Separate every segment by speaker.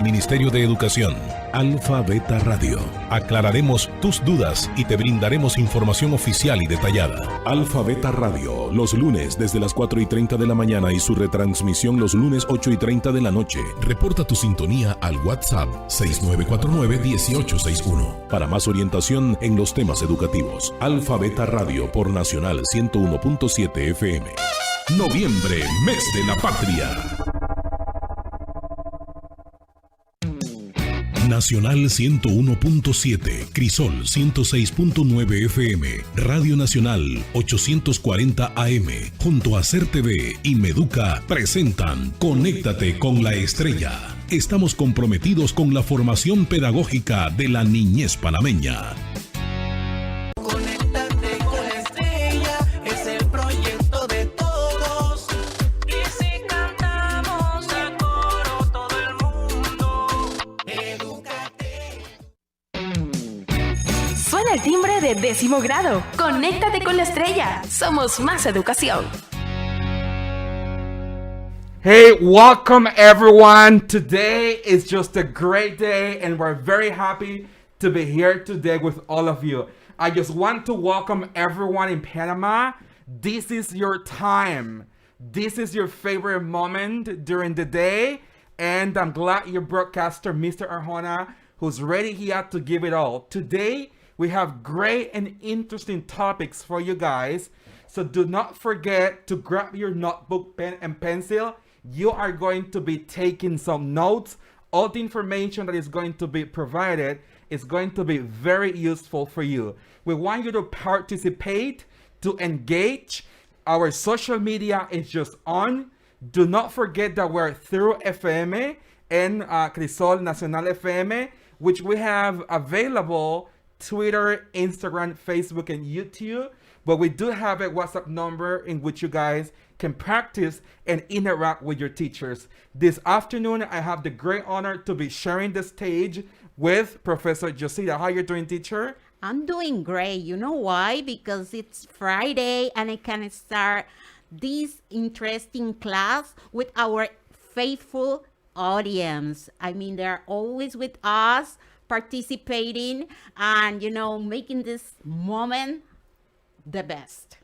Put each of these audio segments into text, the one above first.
Speaker 1: Ministerio de Educación, Alfa Beta Radio. Aclararemos tus dudas y te brindaremos información oficial y detallada. Alfa Beta Radio, los lunes desde las 4:30 de la mañana y su retransmisión los lunes 8:30 de la noche. Reporta tu sintonía al WhatsApp 6949-1861 para más orientación en los temas educativos. Alfa Beta Radio por Nacional 101.7 FM. Noviembre, mes de la patria. Nacional 101.7, Crisol 106.9 FM, Radio Nacional 840 AM, junto a CER TV y Meduca presentan Conéctate con la Estrella. Estamos comprometidos con la formación pedagógica de la niñez panameña.
Speaker 2: Conéctate con la Estrella, es el proyecto de todos. Y si cantamos a coro todo el mundo, edúcate.
Speaker 3: Suena el timbre de 10º grado. Conéctate con la Estrella. Somos más educación.
Speaker 4: Hey, welcome everyone. Today is just a great day and we're very happy to be here today with all of you. I just want to welcome everyone in Panama. This is your time. This is your favorite moment during the day. And I'm glad your broadcaster, Mr. Arjona, who's ready here to give it all. Today, we have great and interesting topics for you guys. So do not forget to grab your notebook, pen, and pencil. You are going to be taking some notes. All the information that is going to be provided is going to be very useful for you. We want you to participate, to engage. Our social media is just on. Do not forget that we're through FM and Crisol Nacional FM, which we have available Twitter, Instagram, Facebook, and YouTube. But we do have a WhatsApp number in which you guys can practice and interact with your teachers. This afternoon, I have the great honor to be sharing the stage with Professor Josita. How are you doing, teacher?
Speaker 5: I'm doing great. You know why? Because it's Friday and I can start this interesting class with our faithful audience. I mean, they're always with us, participating and, making this moment the best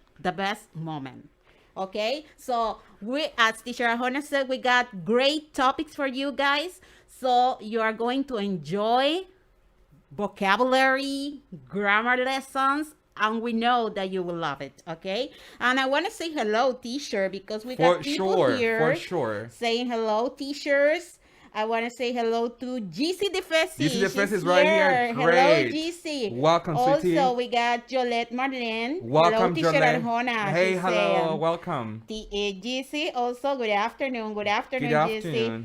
Speaker 5: moment. Okay, so we, as Teacher Arjona said, we got great topics for you guys. So you are going to enjoy vocabulary, grammar lessons, and we know that you will love it. Okay, and I want to say hello, teacher, because we got people here
Speaker 4: for sure
Speaker 5: saying hello, teachers. I want to say hello to GC Defesi.
Speaker 4: GC Defesi is right here. Great.
Speaker 5: Hello, GC.
Speaker 4: Welcome, sweetie.
Speaker 5: Also, we got Jolette Marlene.
Speaker 4: Welcome,
Speaker 5: hello, Teacher
Speaker 4: Jolette.
Speaker 5: Arjona.
Speaker 4: Hey, hello. Welcome.
Speaker 5: GC, also, good afternoon. Good afternoon, GC.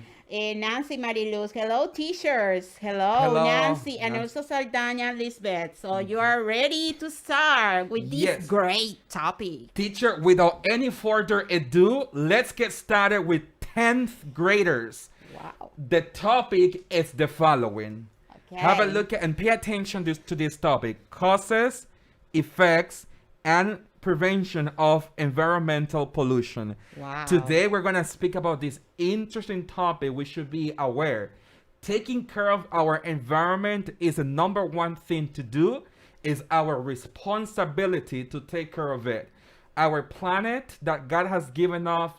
Speaker 5: Nancy Mariluz. Hello, teachers. Hello, Nancy. And also Saldana Lisbeth. So you are ready to start with this great topic.
Speaker 4: Teacher, without any further ado, let's get started with 10th graders.
Speaker 5: Wow.
Speaker 4: The topic is the following.
Speaker 5: Okay.
Speaker 4: Have a look at and pay attention to this topic. Causes, effects, and prevention of environmental pollution.
Speaker 5: Wow.
Speaker 4: Today we're going to speak about this interesting topic. We should be aware. Taking care of our environment is the number one thing to do. It's our responsibility to take care of it. Our planet that God has given us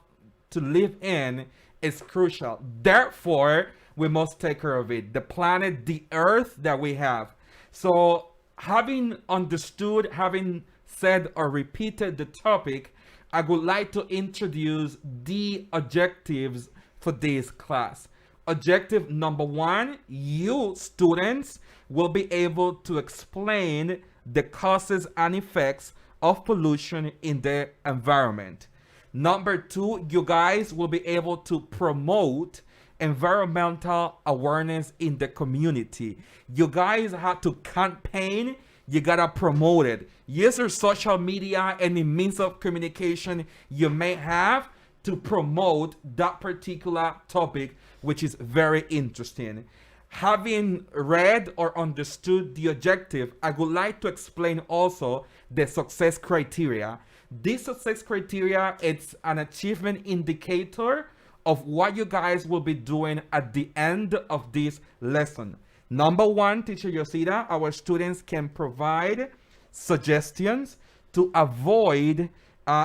Speaker 4: to live in is crucial. Therefore, we must take care of it. The planet, the earth that we have. So having understood, having said or repeated the topic, I would like to introduce the objectives for this class. Objective number 1, you students will be able to explain the causes and effects of pollution in the environment. Number 2, you guys will be able to promote environmental awareness in the community. You guys have to campaign, you gotta promote it. Use your social media, any means of communication you may have to promote that particular topic, which is very interesting. Having read or understood the objective, I would like to explain also the success criteria. This success criteria, it's an achievement indicator of what you guys will be doing at the end of this lesson. Number one, teacher Yosida, our students can provide suggestions to avoid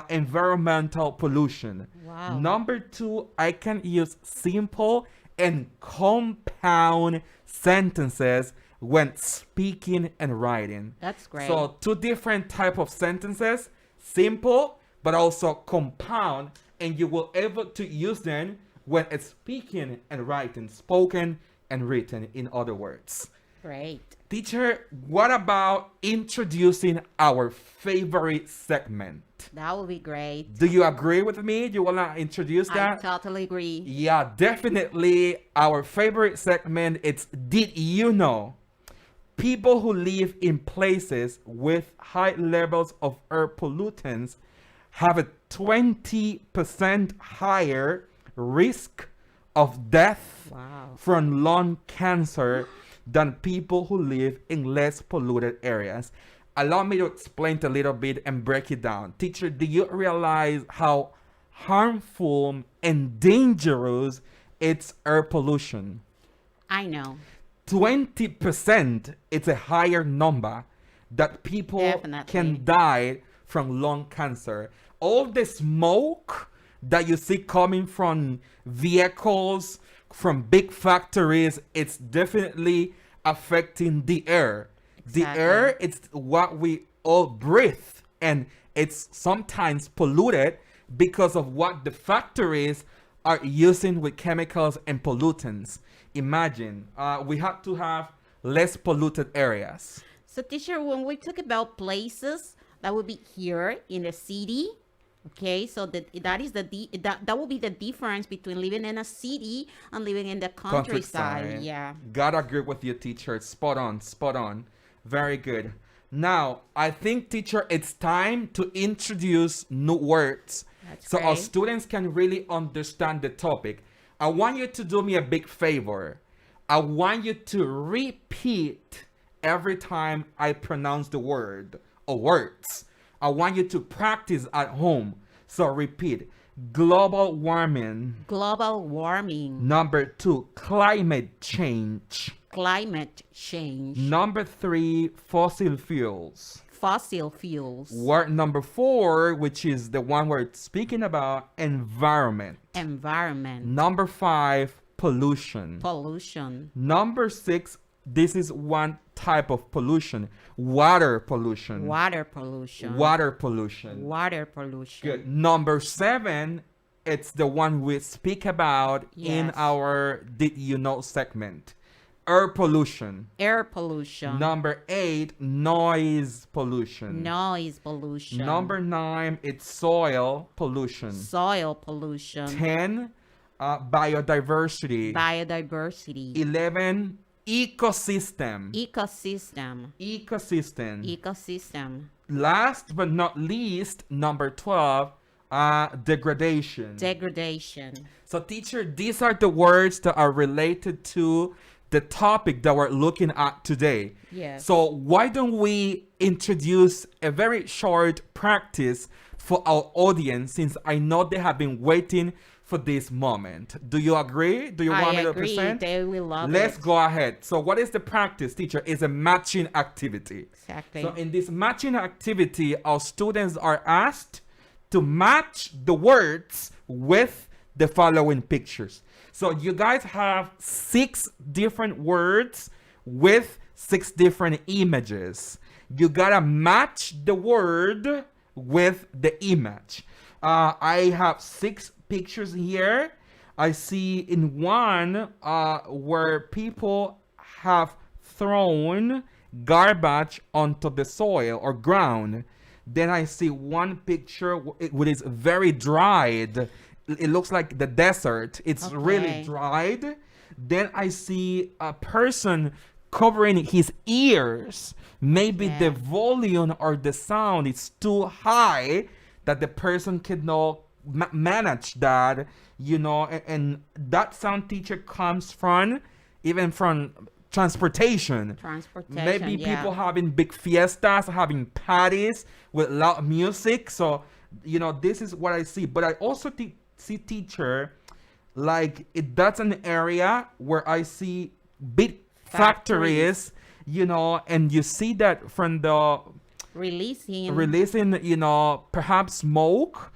Speaker 4: environmental pollution.
Speaker 5: Wow.
Speaker 4: Number two, I can use simple and compound sentences when speaking and writing.
Speaker 5: That's great.
Speaker 4: So two different type of sentences, simple but also compound, and you will able to use them when it's speaking and writing, spoken and written, in other words.
Speaker 5: Great.
Speaker 4: Teacher, what about introducing our favorite segment?
Speaker 5: That would be great.
Speaker 4: Do you agree with me? You want to introduce
Speaker 5: I
Speaker 4: that?
Speaker 5: totally agree.
Speaker 4: Yeah, definitely. Our favorite segment, it's Did You Know? People who live in places with high levels of air pollutants have a 20% higher risk of death
Speaker 5: Wow.
Speaker 4: from lung cancer than people who live in less polluted areas. Allow me to explain it a little bit and break it down. Teacher, do you realize how harmful and dangerous it's air pollution?
Speaker 5: I know.
Speaker 4: 20%, it's a higher number that people
Speaker 5: Definitely.
Speaker 4: can die from lung cancer. All the smoke that you see coming from vehicles, from big factories, it's definitely affecting the air. The
Speaker 5: Exactly.
Speaker 4: air, it's what we all breathe, and it's sometimes polluted because of what the factories are using with chemicals and pollutants. Imagine, we have to have less polluted areas.
Speaker 5: So, teacher, when we talk about places, that would be here in the city. Okay, so that is that will be the difference between living in a city and living in the countryside. Yeah.
Speaker 4: Gotta agree with you, teacher. Spot on, spot on. Very good. Now, I think, teacher, it's time to introduce new words
Speaker 5: That's
Speaker 4: so our
Speaker 5: great.
Speaker 4: students can really understand the topic. I want you to do me a big favor. I want you to repeat every time I pronounce the word or words. I want you to practice at home. So repeat. Global warming.
Speaker 5: Global warming,
Speaker 4: Number 2, climate change.
Speaker 5: climate change,
Speaker 4: Number 3, fossil fuels.
Speaker 5: fossil fuels,
Speaker 4: Word number 4, which is the one we're speaking about, environment.
Speaker 5: environment,
Speaker 4: Number 5, pollution.
Speaker 5: pollution,
Speaker 4: Number 6, this is one type of pollution, water pollution.
Speaker 5: water pollution,
Speaker 4: Water pollution.
Speaker 5: water pollution.
Speaker 4: Good. Number 7, it's the one we speak about in
Speaker 5: Yes.
Speaker 4: our Did You Know segment. Air pollution.
Speaker 5: Air pollution,
Speaker 4: Number 8, noise pollution.
Speaker 5: noise pollution,
Speaker 4: Number 9, it's soil pollution.
Speaker 5: soil pollution,
Speaker 4: 10, biodiversity.
Speaker 5: biodiversity,
Speaker 4: 11, ecosystem.
Speaker 5: ecosystem,
Speaker 4: Ecosystem.
Speaker 5: ecosystem,
Speaker 4: Last but not least, number 12, degradation.
Speaker 5: degradation.
Speaker 4: So, teacher, these are the words that are related to the topic that we're looking at today.
Speaker 5: Yes.
Speaker 4: So, why don't we introduce a very short practice for our audience, since I know they have been waiting for this moment. Do you agree? Do you want
Speaker 5: I
Speaker 4: me to
Speaker 5: agree.
Speaker 4: present?
Speaker 5: They will love
Speaker 4: Let's
Speaker 5: it.
Speaker 4: go ahead. So, what is the practice, teacher? It's a matching activity.
Speaker 5: Exactly.
Speaker 4: So in this matching activity, our students are asked to match the words with the following pictures. So you guys have 6 different words with 6 different images. You gotta match the word with the image. I have 6 pictures here. I see in one where people have thrown garbage onto the soil or ground. Then I see one picture which is very dried. It looks like the desert. It's really
Speaker 5: Okay.
Speaker 4: dried. Then I see a person covering his ears. Maybe the
Speaker 5: Yeah.
Speaker 4: volume or the sound is too high that the person cannot manage that, you know, and that sound, teacher, comes from even from transportation.
Speaker 5: Transportation.
Speaker 4: Maybe
Speaker 5: yeah.
Speaker 4: people having big fiestas, having parties with loud music. So, you know, this is what I see. But I also see, teacher, like that's an area where I see big factories, you know, and you see that from the releasing, you know, perhaps smoke.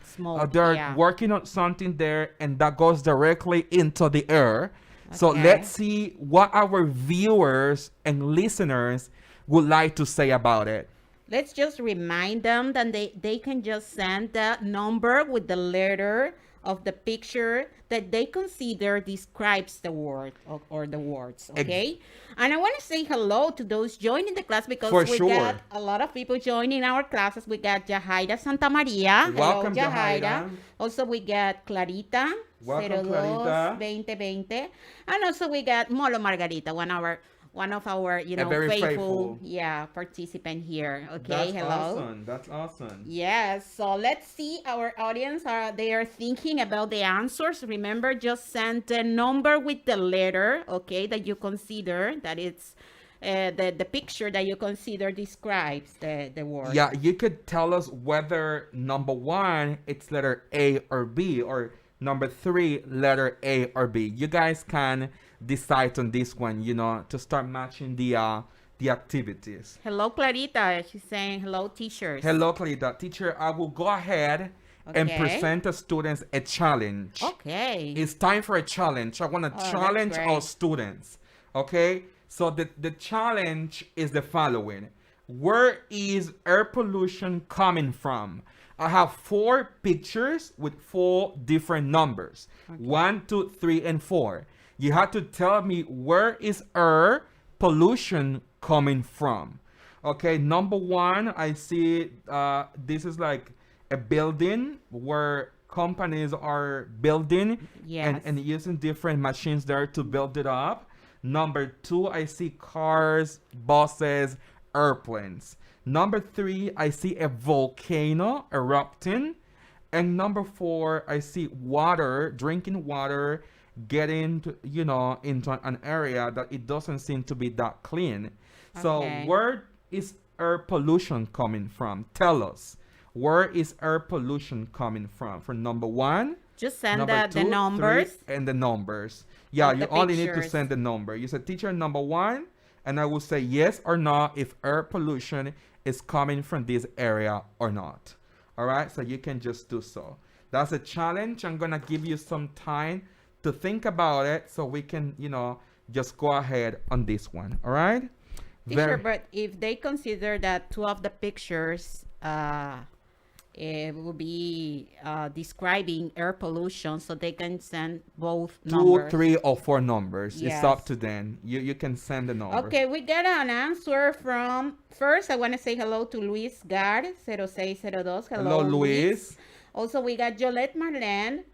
Speaker 4: They're working on something there, and that goes directly into the air. So let's see what our viewers and listeners would like to say about it.
Speaker 5: Let's just remind them that they can just send the number with the letter of the picture that they consider describes the word or the words, okay? And I want to say hello to those joining the class because we got a lot of people joining our classes. We got Jahaira Santa Maria.
Speaker 4: Welcome,
Speaker 5: hello,
Speaker 4: Jahaira.
Speaker 5: Also, we got Clarita.
Speaker 4: Welcome, Clarita.
Speaker 5: 2020. And also, we got Molo Margarita, one of our, you know,
Speaker 4: very
Speaker 5: faithful participant here. Okay,
Speaker 4: That's awesome.
Speaker 5: Yes, so let's see our audience. They are thinking about the answers. Remember, just send the number with the letter, okay, that you consider that it's the picture that you consider describes the word.
Speaker 4: Yeah, you could tell us whether number 1 it's letter A or B, or number 3 letter A or B. You guys can decide on this one, you know, to start matching the activities.
Speaker 5: Hello, Clarita. She's saying hello, teachers.
Speaker 4: Hello, Clarita. Teacher, I will go ahead and present the students a challenge.
Speaker 5: Okay.
Speaker 4: It's time for a challenge. I want to challenge our students. Okay? So the challenge is the following. Where is air pollution coming from? I have 4 pictures with 4 different numbers. 1, 2, 3, and 4. You have to tell me where is air pollution coming from. Okay, number 1, I see this is like a building where companies are building and using different machines there to build it up. Number 2, I see cars, buses, airplanes. Number 3, I see a volcano erupting. And number 4, I see water, drinking water, getting to, you know, into an area that it doesn't seem to be that clean. So where is air pollution coming from? Tell us. Where is air pollution coming from? For number 1,
Speaker 5: just send
Speaker 4: the
Speaker 5: numbers.
Speaker 4: 3, and the numbers. Yeah, you only need to send the number. You said teacher number 1, and I will say yes or no if air pollution is coming from this area or not. All right, so you can just do so. That's a challenge. I'm gonna give you some time to think about it so we can, you know, just go ahead on this one. All right?
Speaker 5: Teacher, but if they consider that 2 of the pictures it will be describing air pollution, so they can send both
Speaker 4: 2,
Speaker 5: numbers. 3,
Speaker 4: or 4 numbers. Yes. It's up to them. You can send the number.
Speaker 5: Okay, we got an answer from, first I want to say hello to Luis Gar 0602. Hello,
Speaker 4: Luis.
Speaker 5: Also, we got Jolette Marlene.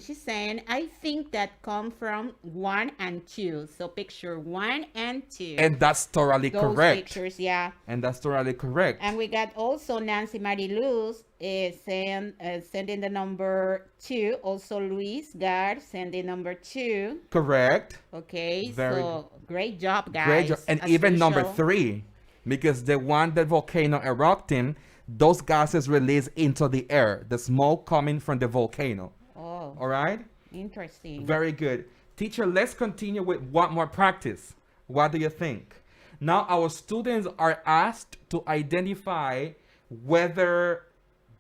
Speaker 5: She's saying, I think that come from 1 and 2. So picture 1 and 2.
Speaker 4: And that's totally
Speaker 5: Those
Speaker 4: correct.
Speaker 5: Pictures, yeah.
Speaker 4: And that's totally correct.
Speaker 5: And we got also Nancy Mariluz sending the number 2. Also, Luis Gar sending number 2.
Speaker 4: Correct.
Speaker 5: Okay, so great job, guys.
Speaker 4: Great job. And even number 3, because the one, the volcano erupting, those gases released into the air, the smoke coming from the volcano.
Speaker 5: Oh.
Speaker 4: All right?
Speaker 5: Interesting.
Speaker 4: Very good. Teacher, let's continue with one more practice. What do you think? Now, our students are asked to identify whether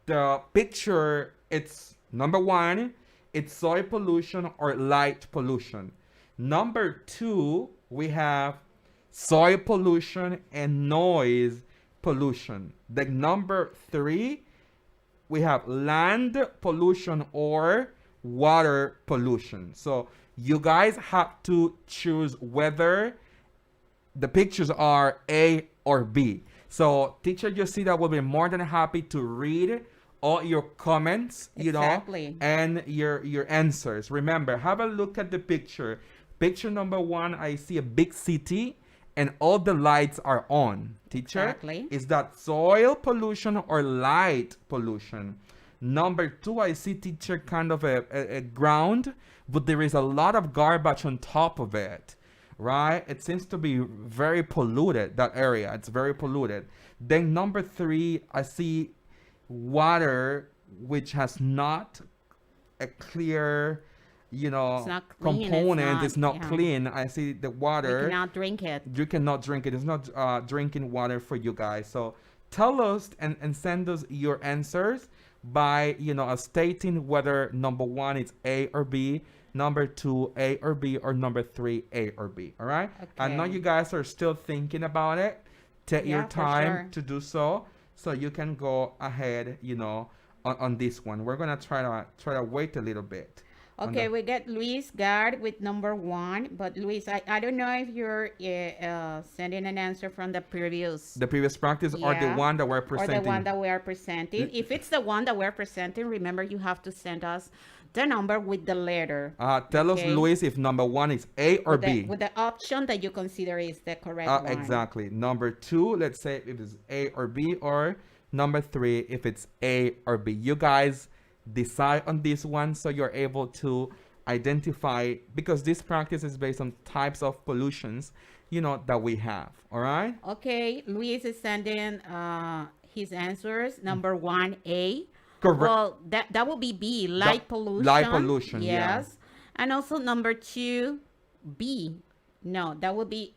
Speaker 4: the picture, it's number 1, it's soil pollution or light pollution. Number 2, we have soil pollution and noise pollution. The number 3, we have land pollution or water pollution. So you guys have to choose whether the pictures are A or B. So teacher Yosida will be more than happy to read all your comments, you know, and your answers. Remember, have a look at the picture. Picture number 1, I see a big city and all the lights are on. Teacher, is that soil pollution or light pollution? Number 2, I see, teacher, kind of a ground, but there is a lot of garbage on top of it, right? It seems to be very polluted, that area. It's very polluted. Then number 3, I see water which has not a clear,
Speaker 5: It's not clean,
Speaker 4: component is not
Speaker 5: yeah.
Speaker 4: clean. I see the
Speaker 5: You
Speaker 4: water.
Speaker 5: cannot drink it.
Speaker 4: You cannot drink it. It's not drinking water for you guys. So tell us and send us your answers by, stating whether number 1 is A or B, number 2 A or B, or number 3 A or B. All right? I know
Speaker 5: Okay.
Speaker 4: you guys are still thinking about it. Take your
Speaker 5: Yeah, for
Speaker 4: time
Speaker 5: sure.
Speaker 4: to do so you can go ahead, on this one. We're gonna try to wait a little bit. on
Speaker 5: Okay,
Speaker 4: the-
Speaker 5: we get Luis Gard with number 1. But Luis, I don't know if you're sending an answer from the previous
Speaker 4: the previous practice or the
Speaker 5: Yeah.
Speaker 4: one that we're
Speaker 5: or
Speaker 4: presenting.
Speaker 5: the one that we are presenting. If it's the one that we're presenting, remember you have to send us the number with the letter.
Speaker 4: Tell us,
Speaker 5: Okay.
Speaker 4: Luis, if number 1 is A or
Speaker 5: with
Speaker 4: B.
Speaker 5: the, with the option that you consider is the correct one.
Speaker 4: Exactly. Number 2, let's say if it's A or B, or number 3 if it's A or B. You guys decide on this one so you're able to identify, because this practice is based on types of pollutions, that we have. All right?
Speaker 5: Okay, Luis is sending his answers. Number 1A.
Speaker 4: Correct.
Speaker 5: Well, that would be B, light pollution.
Speaker 4: light pollution, yeah.
Speaker 5: Yes. And also number 2B. No, that would be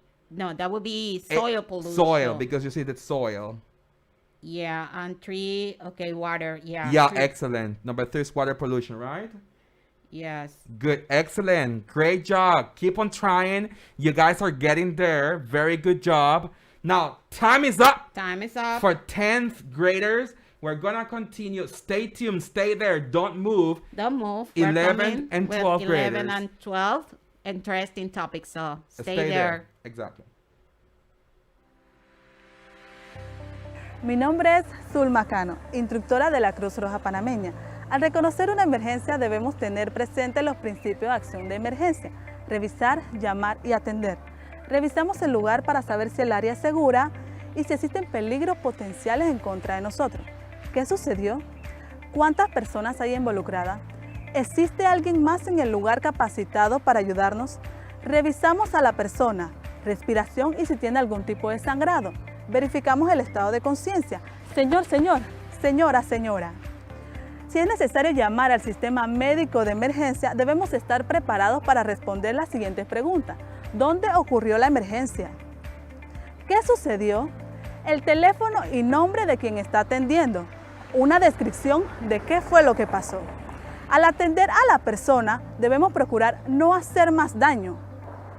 Speaker 5: soil pollution.
Speaker 4: Soil, because you see that soil.
Speaker 5: Yeah, and 3, okay, water. Yeah.
Speaker 4: Yeah,
Speaker 5: 3.
Speaker 4: excellent. Number 3 is water pollution, right?
Speaker 5: Yes.
Speaker 4: Good, excellent, great job. Keep on trying. You guys are getting there. Very good job. Now, time is up
Speaker 5: Time is up.
Speaker 4: for 10th graders. We're gonna continue. Stay tuned, stay there, don't move.
Speaker 5: Don't move. We're
Speaker 4: 11
Speaker 5: coming
Speaker 4: and
Speaker 5: with
Speaker 4: 12
Speaker 5: 11
Speaker 4: graders.
Speaker 5: and 12. Interesting topic, so stay there.
Speaker 4: Exactly.
Speaker 6: Mi nombre es Zulma Cano, instructora de la Cruz Roja Panameña. Al reconocer una emergencia debemos tener presentes los principios de acción de emergencia, revisar, llamar y atender. Revisamos el lugar para saber si el área es segura y si existen peligros potenciales en contra de nosotros. ¿Qué sucedió? ¿Cuántas personas hay involucradas? ¿Existe alguien más en el lugar capacitado para ayudarnos? Revisamos a la persona, respiración y si tiene algún tipo de sangrado. Verificamos el estado de conciencia. Señor, señora. Si es necesario llamar al sistema médico de emergencia, debemos estar preparados para responder las siguientes preguntas. ¿Dónde ocurrió la emergencia? ¿Qué sucedió? El teléfono y nombre de quien está atendiendo. Una descripción de qué fue lo que pasó. Al atender a la persona, debemos procurar no hacer más daño.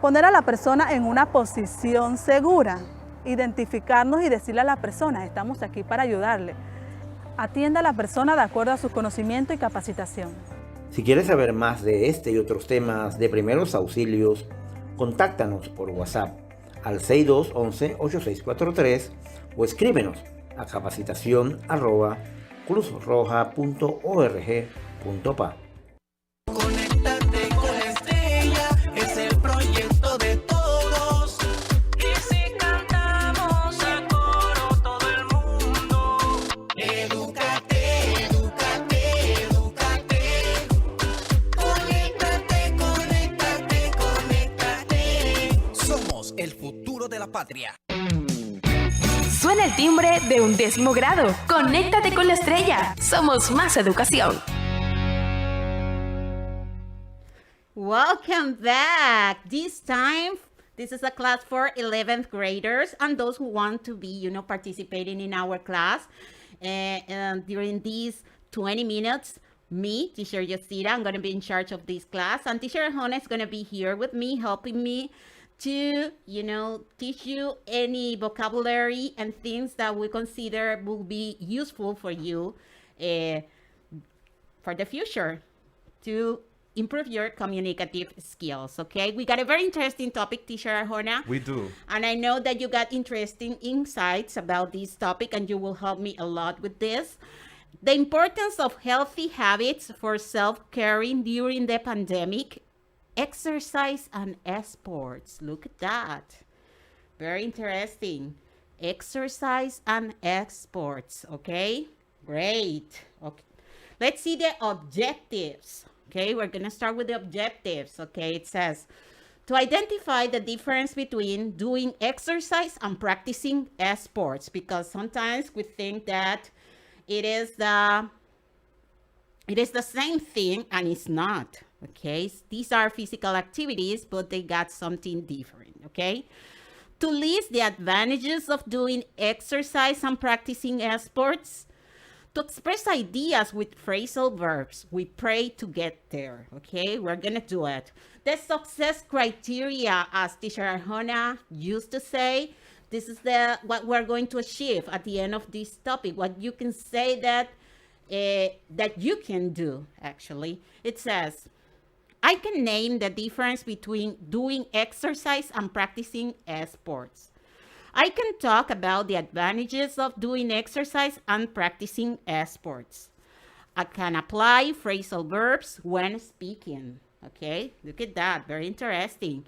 Speaker 6: Poner a la persona en una posición segura. Identificarnos y decirle a la persona, estamos aquí para ayudarle. Atienda a la persona de acuerdo a su conocimiento y capacitación.
Speaker 7: Si quieres saber más de este y otros temas de primeros auxilios, contáctanos por WhatsApp al 6211-8643 o escríbenos a capacitación@cruzroja.org.pa.
Speaker 2: Conéctate con la estrella, es el proyecto de todos. Y si cantamos a coro todo el mundo, edúcate, edúcate, edúcate. Conéctate, conéctate, conéctate. Somos el futuro de la patria.
Speaker 3: Suena el timbre de 11º grado. Conéctate con la estrella. Somos más educación.
Speaker 5: Welcome back. This is a class for 11th graders and those who want to be, participating in our class. And during these 20 minutes, me, Teacher Yosira, I'm going to be in charge of this class. And Teacher Hosanna is going to be here with me, helping me to, teach you any vocabulary and things that we consider will be useful for you for the future to improve your communicative skills, okay? We got a very interesting topic, Teacher Arjona.
Speaker 4: We do.
Speaker 5: And I know that you got interesting insights about this topic and you will help me a lot with this. The importance of healthy habits for self-caring during the pandemic, exercise and sports. Look at that. Very interesting. Exercise and sports, okay? Great. Okay. Let's see the objectives. Okay, we're going to start with the objectives. Okay, it says to identify the difference between doing exercise and practicing sports, because sometimes we think that it is the same thing and it's not. Okay, these are physical activities, but they got something different. Okay, to list the advantages of doing exercise and practicing sports, to express ideas with phrasal verbs. We pray to get there. Okay, we're gonna do it. The success criteria, as Teacher Arjona used to say, this is what we're going to achieve at the end of this topic. What you can say that you can do. Actually, it says, I can name the difference between doing exercise and practicing sports. I can talk about the advantages of doing exercise and practicing sports. I can apply phrasal verbs when speaking. Okay, look at that, very interesting.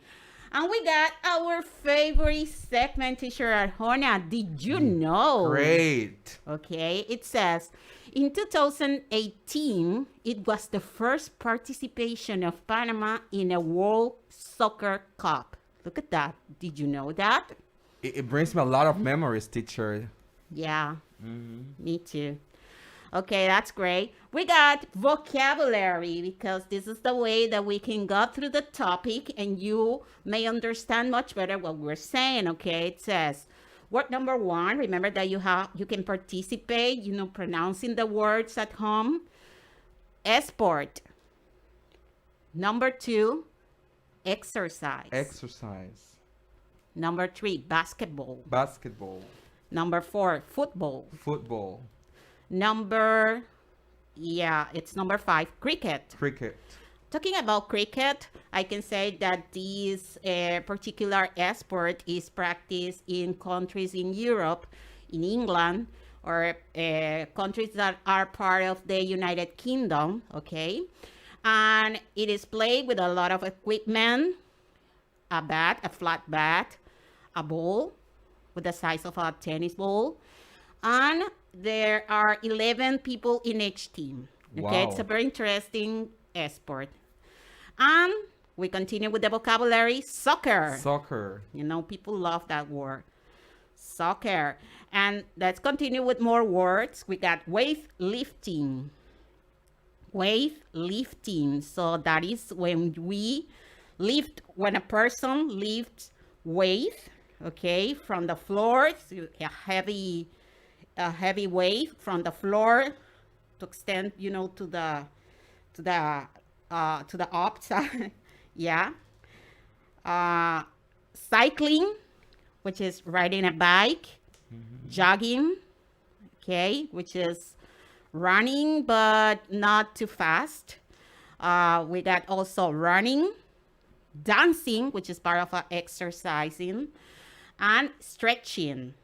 Speaker 5: And we got our favorite segment, Teacher Arjona. Did you know?
Speaker 4: Great.
Speaker 5: Okay, it says, in 2018, it was the first participation of Panama in a World Soccer Cup. Look at that. Did you know that?
Speaker 4: It brings me a lot of memories, teacher.
Speaker 5: Yeah, me too. Okay, that's great. We got vocabulary, because this is the way that we can go through the topic and you may understand much better what we're saying. Okay, it says, word number 1, remember that you can participate, pronouncing the words at home. Sport. Number 2, exercise.
Speaker 4: Exercise.
Speaker 5: Number 3, basketball.
Speaker 4: Basketball.
Speaker 5: Number 4, football.
Speaker 4: Football.
Speaker 5: Number 5, cricket.
Speaker 4: Cricket.
Speaker 5: Talking about cricket, I can say that this particular sport is practiced in countries in Europe, in England, or countries that are part of the United Kingdom, okay? And it is played with a lot of equipment, a bat, a flat bat, a ball with the size of a tennis ball, and there are 11 people in each team. Okay,
Speaker 4: Wow.
Speaker 5: It's a very interesting sport. And we continue with the vocabulary, soccer.
Speaker 4: Soccer.
Speaker 5: People love that word, soccer. And let's continue with more words. We got weightlifting. Weightlifting. So that is when when a person lifts weight, okay, from the floor, so a heavy weight from the floor to extend, to the upside. Yeah. Cycling, which is riding a bike. Jogging, okay, which is running but not too fast. We got also running, dancing, which is part of exercising, and stretching,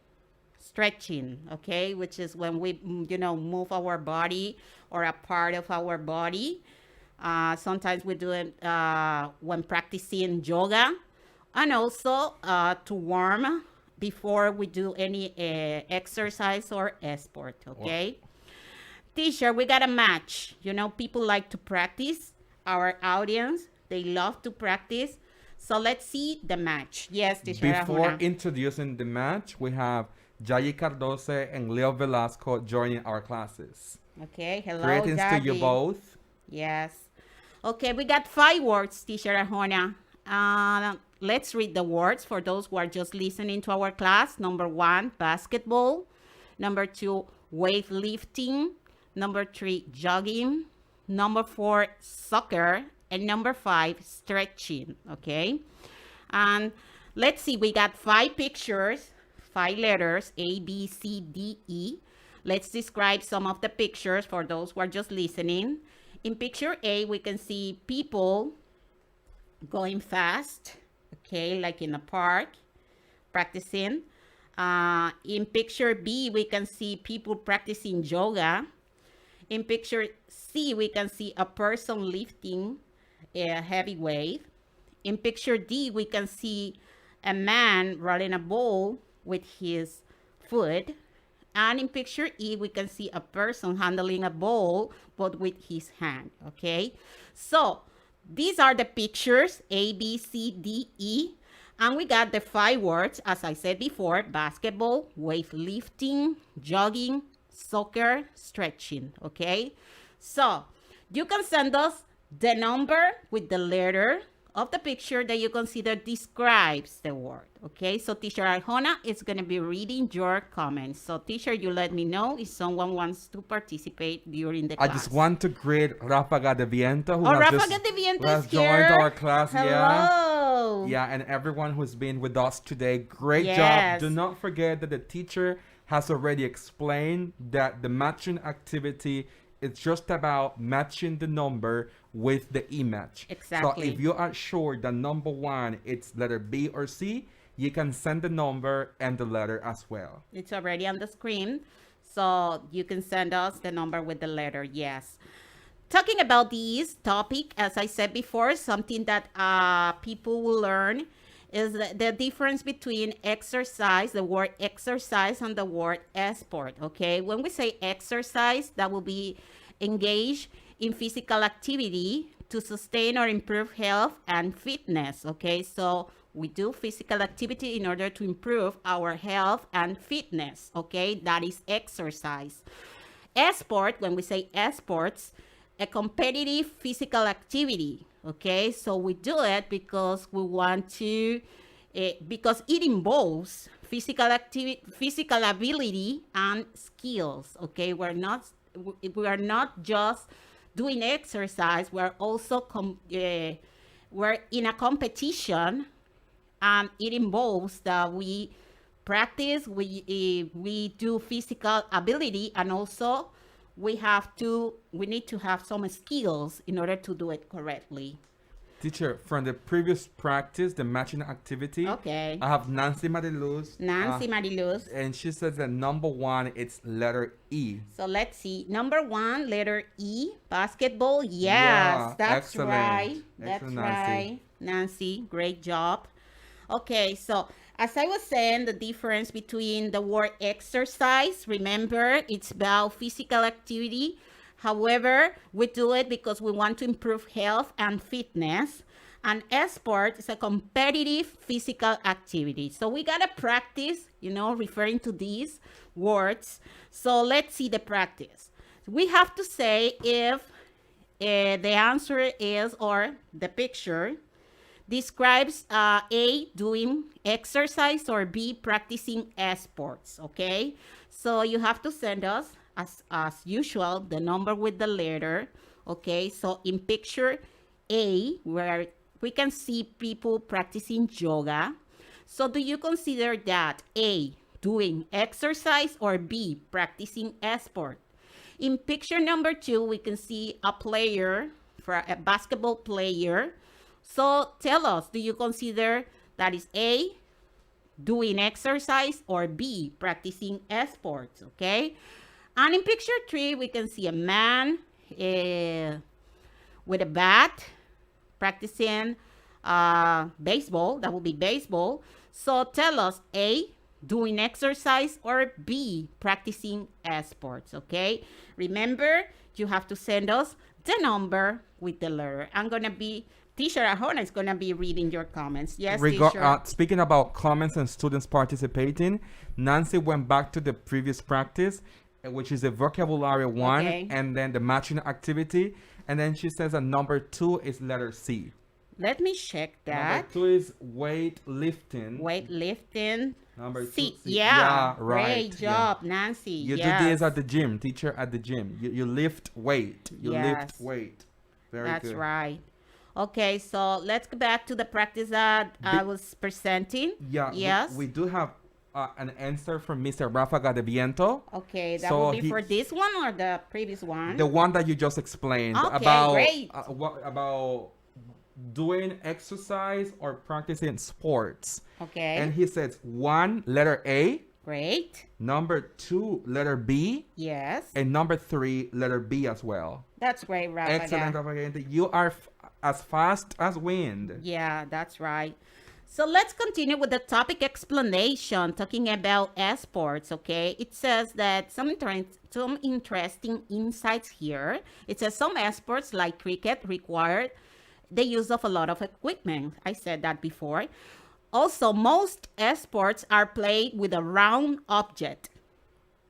Speaker 5: okay, which is when we, move our body or a part of our body. Sometimes we do it when practicing yoga, and also to warm before we do any exercise or sport, okay? Wow. Teacher, we got a match. People like to practice. Our audience, they love to practice. So let's see the match. Yes, teacher.
Speaker 4: Before introducing the match, we have Yayi Cardoso and Leo Velasco joining our classes.
Speaker 5: Okay, hello,
Speaker 4: Greetings to you both.
Speaker 5: Yes. Okay, we got 5 words, Teacher Arjona. Let's read the words for those who are just listening to our class. Number 1, basketball. Number 2, weightlifting. Number 3, jogging. Number 4, soccer. And number 5, stretching, okay? And let's see, we got 5 pictures, 5 letters, A, B, C, D, E. Let's describe some of the pictures for those who are just listening. In picture A, we can see people going fast, okay, like in a park, practicing. In picture B, we can see people practicing yoga. In picture C, we can see a person lifting a heavy weight. In picture D, we can see a man rolling a ball with his foot. And in picture E, we can see a person handling a ball, but with his hand, okay? So these are the pictures, A, B, C, D, E. And we got the 5 words, as I said before, basketball, weightlifting, jogging, soccer, stretching, okay? So you can send us the number with the letter of the picture that you consider describes the word. Okay, so teacher Arjona is going to be reading your comments. So teacher, you let me know if someone wants to participate during the class.
Speaker 4: I just want to greet Rafaga de Viento, who
Speaker 5: Rafaga de Viento
Speaker 4: has
Speaker 5: is
Speaker 4: joined
Speaker 5: here.
Speaker 4: our class.
Speaker 5: Hello.
Speaker 4: Yeah, and everyone who's been with us today. Great
Speaker 5: Yes.
Speaker 4: job. Do not forget that the teacher has already explained that the matching activity is just about matching the number with the image.
Speaker 5: Exactly.
Speaker 4: So if you are sure that number one, it's letter B or C, you can send the number and the letter as well.
Speaker 5: It's already on the screen. So you can send us the number with the letter, yes. Talking about this topic, as I said before, something that people will learn is the difference between exercise, the word exercise, and the word sport, okay? When we say exercise, that will be engage in physical activity to sustain or improve health and fitness, okay? So we do physical activity in order to improve our health and fitness, okay? That is exercise. Sport, when we say sports, a competitive physical activity, okay? So we do it because we want to, because it involves physical activity, physical ability and skills, okay? We are not just doing exercise, we're also, we're in a competition, and it involves that we practice, we do physical ability, and also we need to have some skills in order to do it correctly.
Speaker 4: Teacher, from the previous practice, the matching activity,
Speaker 5: Okay.
Speaker 4: I have Nancy Mariluz.
Speaker 5: Mariluz.
Speaker 4: And she says that number one, it's letter E.
Speaker 5: So let's see. Number one, letter E, basketball. Yes,
Speaker 4: Yeah,
Speaker 5: that's
Speaker 4: excellent.
Speaker 5: right. That's
Speaker 4: Excellent, Nancy.
Speaker 5: right. Nancy, great job. Okay, so as I was saying, the difference between the word exercise, remember, it's about physical activity. However, we do it because we want to improve health and fitness. And sport is a competitive physical activity. So we got to practice, referring to these words. So let's see the practice. We have to say if the answer is, or the picture describes A, doing exercise, or B, practicing sports, okay? So you have to send us, as usual, the number with the letter, okay? So in picture A, where we can see people practicing yoga. So do you consider that A, doing exercise, or B, practicing sport? In picture number 2, we can see a player, for a basketball player. So tell us, do you consider that is A, doing exercise, or B, practicing sports, okay? And in picture 3, we can see a man with a bat practicing baseball. That will be baseball. So tell us, A, doing exercise, or B, practicing sports, okay? Remember, you have to send us the number with the letter. Teacher Arjona is going to be reading your comments. Yes, teacher.
Speaker 4: Speaking about comments and students participating, Nancy went back to the previous practice, which is the vocabulary one,
Speaker 5: Okay.
Speaker 4: and then the matching activity. And then she says that number 2 is letter C.
Speaker 5: Let me check that.
Speaker 4: Number 2 is weightlifting.
Speaker 5: Weightlifting.
Speaker 4: Number 2.
Speaker 5: C. Yeah,
Speaker 4: right.
Speaker 5: Great job, Nancy.
Speaker 4: You
Speaker 5: yes.
Speaker 4: do this at the gym, teacher, at the gym. You lift weight. You lift
Speaker 5: Yes.
Speaker 4: weight. Very
Speaker 5: That's
Speaker 4: good.
Speaker 5: right. Okay, so let's go back to the practice that I was presenting.
Speaker 4: Yeah.
Speaker 5: Yes.
Speaker 4: We do have an answer from Mr. Rafaga de Viento.
Speaker 5: Okay, that
Speaker 4: So
Speaker 5: will be for this one or the previous one?
Speaker 4: The one that you just explained
Speaker 5: Okay,
Speaker 4: about
Speaker 5: great.
Speaker 4: about doing exercise or practicing sports.
Speaker 5: Okay,
Speaker 4: And he says 1, letter A,
Speaker 5: great.
Speaker 4: number 2, letter B,
Speaker 5: Yes,
Speaker 4: and number 3, letter B as well.
Speaker 5: that's great, Rafa.
Speaker 4: Excellent, Rafaga. You are as fast as wind.
Speaker 5: Yeah, that's right. So let's continue with the topic explanation, talking about sports, okay? It says that some interesting insights here. It says some sports like cricket require the use of a lot of equipment. I said that before. Also, most sports are played with a round object.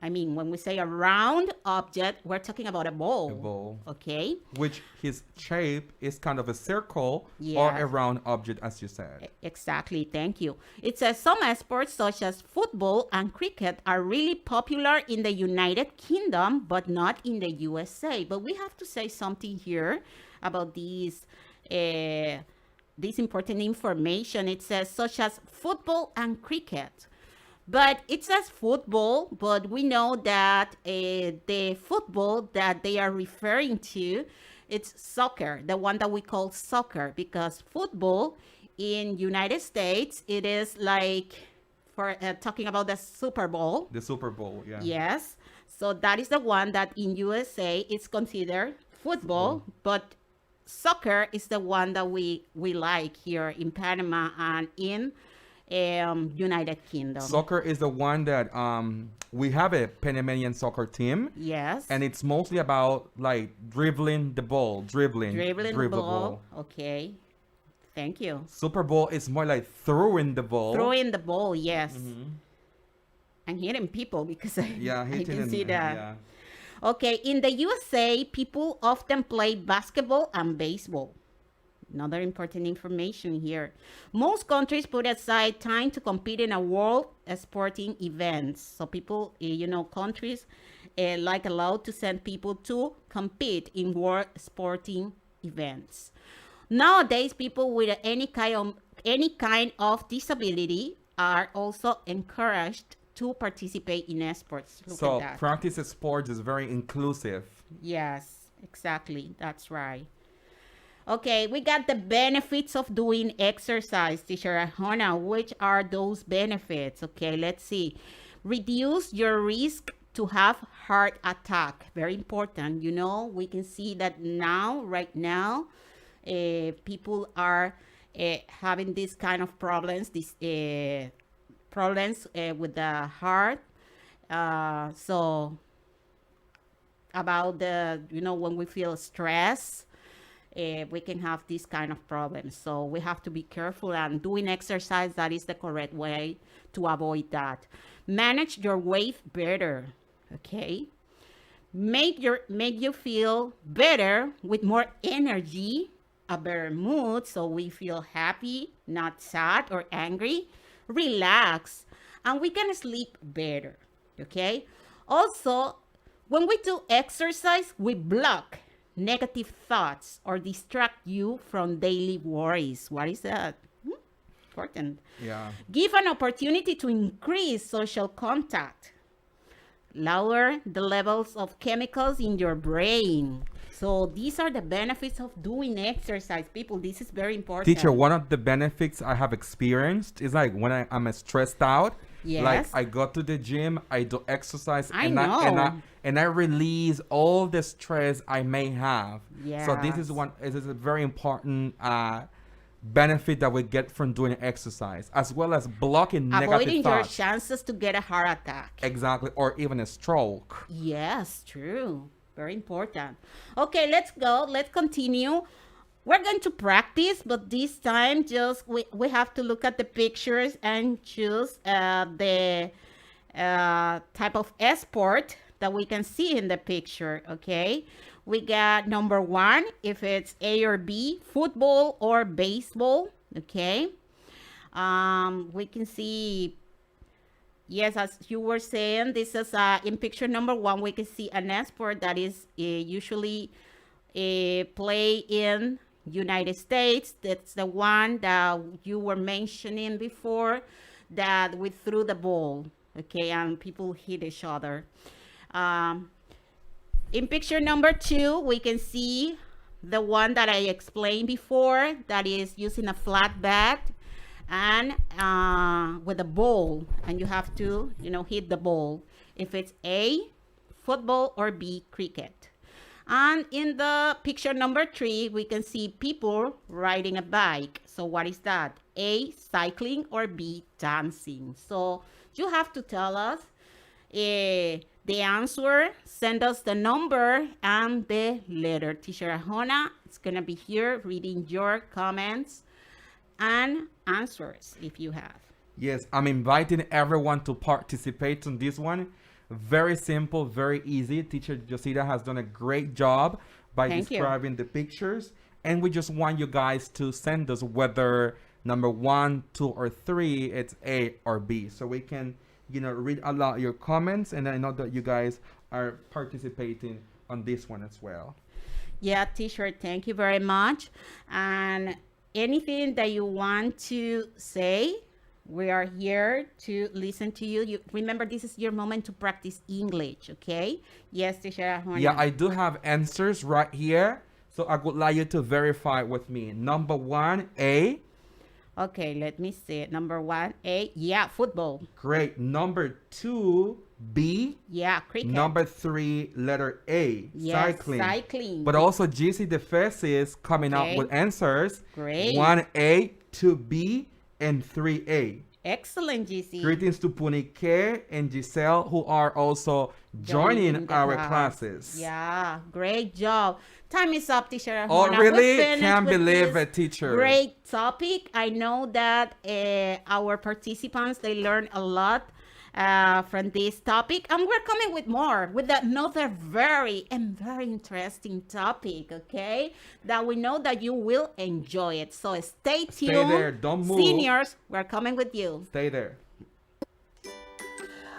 Speaker 5: I mean, when we say a round object, we're talking about a ball.
Speaker 4: A ball.
Speaker 5: Okay.
Speaker 4: Which his shape is kind of a circle or
Speaker 5: Yes.
Speaker 4: a round object, as you said.
Speaker 5: Exactly. Thank you. It says some sports such as football and cricket are really popular in the United Kingdom, but not in the USA. But we have to say something here about this important information. It says such as football and cricket. But it says football, but we know that the football that they are referring to, it's soccer, the one that we call soccer, because football in United States, it is like for talking about the Super Bowl.
Speaker 4: The Super Bowl, yeah.
Speaker 5: Yes. So that is the one that in USA is considered football, but soccer is the one that we like here in Panama and in United Kingdom.
Speaker 4: Soccer is the one that we have a Panamanian soccer team.
Speaker 5: Yes.
Speaker 4: And it's mostly about like dribbling the ball, dribbling
Speaker 5: the ball. Okay. Thank you.
Speaker 4: Super Bowl is more like throwing the ball.
Speaker 5: Throwing the ball, yes. And hitting people because I
Speaker 4: hitting
Speaker 5: can see that.
Speaker 4: Yeah.
Speaker 5: Okay, in the USA, people often play basketball and baseball. Another important information here. Most countries put aside time to compete in a world sporting events. So people, countries like allowed to send people to compete in world sporting events. Nowadays, people with any kind of disability are also encouraged to participate in sports. Look
Speaker 4: So
Speaker 5: at that.
Speaker 4: practice sports is very inclusive.
Speaker 5: Yes, exactly. That's right. Okay, we got the benefits of doing exercise, Teacher Hosanna. Which are those benefits? Okay, let's see. Reduce your risk to have heart attack. Very important. We can see that right now, people are having this kind of problems, problems with the heart. So about when we feel stress, we can have this kind of problems. So we have to be careful, and doing exercise, that is the correct way to avoid that. Manage your weight better, okay? Make you feel better with more energy, a better mood, so we feel happy, not sad or angry. Relax, and we can sleep better, okay? Also, when we do exercise, we block negative thoughts or distract you from daily worries. What is that? Important.
Speaker 4: Yeah.
Speaker 5: Give an opportunity to increase social contact. Lower the levels of chemicals in your brain. So these are the benefits of doing exercise, people. This is very important.
Speaker 4: Teacher, one of the benefits I have experienced is like when I'm stressed out,
Speaker 5: Yes.
Speaker 4: like I go to the gym, I do exercise,
Speaker 5: I know.
Speaker 4: and I release all the stress I may have. So this is a very important benefit that we get from doing exercise, as well as blocking negative
Speaker 5: Avoiding your
Speaker 4: thoughts.
Speaker 5: chances to get a heart attack.
Speaker 4: Exactly, or even a stroke.
Speaker 5: Yes, true. Very important. Okay, let's go. Let's continue. We're going to practice, but this time we have to look at the pictures and choose the type of sport that we can see in the picture, okay? We got number 1, if it's A or B, football or baseball, okay? We can see, yes, as you were saying, this is in picture number 1, we can see an sport that is usually play in United States. That's the one that you were mentioning before, that we threw the ball, okay, and people hit each other. In picture number 2, we can see the one that I explained before, that is using a flat bat and with a ball, and you have to hit the ball. If it's A, football, or B, cricket. And in the picture number 3, we can see people riding a bike. So what is that? A, cycling, or B, dancing. So you have to tell us the answer. Send us the number and the letter. Teacher Hosanna is going to be here reading your comments and answers if you have.
Speaker 4: Yes, I'm inviting everyone to participate on this one. Very simple, very easy. Teacher Josita has done a great job by
Speaker 5: Thank you.
Speaker 4: describing the pictures. And we just want you guys to send us whether number 1, 2, or 3, it's A or B. So we can, read a lot of your comments. And I know that you guys are participating on this one as well.
Speaker 5: Yeah, teacher, thank you very much. And anything that you want to say, we are here to listen to you. Remember, this is your moment to practice English, okay? Yes, teacher.
Speaker 4: Yeah, I do have answers right here. So I would like you to verify with me. Number 1, A.
Speaker 5: Okay, let me see it. Number 1, A. Yeah, football.
Speaker 4: Great. Number 2, B.
Speaker 5: Yeah, cricket.
Speaker 4: Number 3, letter A.
Speaker 5: Yes, cycling.
Speaker 4: But also GC the Fest is coming up
Speaker 5: Okay.
Speaker 4: with answers.
Speaker 5: Great.
Speaker 4: 1A, 2B, and 3A.
Speaker 5: Excellent, GC.
Speaker 4: Greetings to Punike and Giselle, who are also joining
Speaker 5: the
Speaker 4: our
Speaker 5: class.
Speaker 4: classes.
Speaker 5: Yeah, great job. Time is up, teacher.
Speaker 4: Oh,
Speaker 5: Arjona.
Speaker 4: really?
Speaker 5: We finished
Speaker 4: Can't
Speaker 5: with
Speaker 4: believe
Speaker 5: this
Speaker 4: it, teacher.
Speaker 5: Great topic. I know that our participants, they learned a lot from this topic, and we're coming with more, with another very interesting topic, okay, that we know that you will enjoy it. So stay tuned.
Speaker 4: Stay there. Don't move.
Speaker 5: Seniors, we're coming with you.
Speaker 4: Stay there.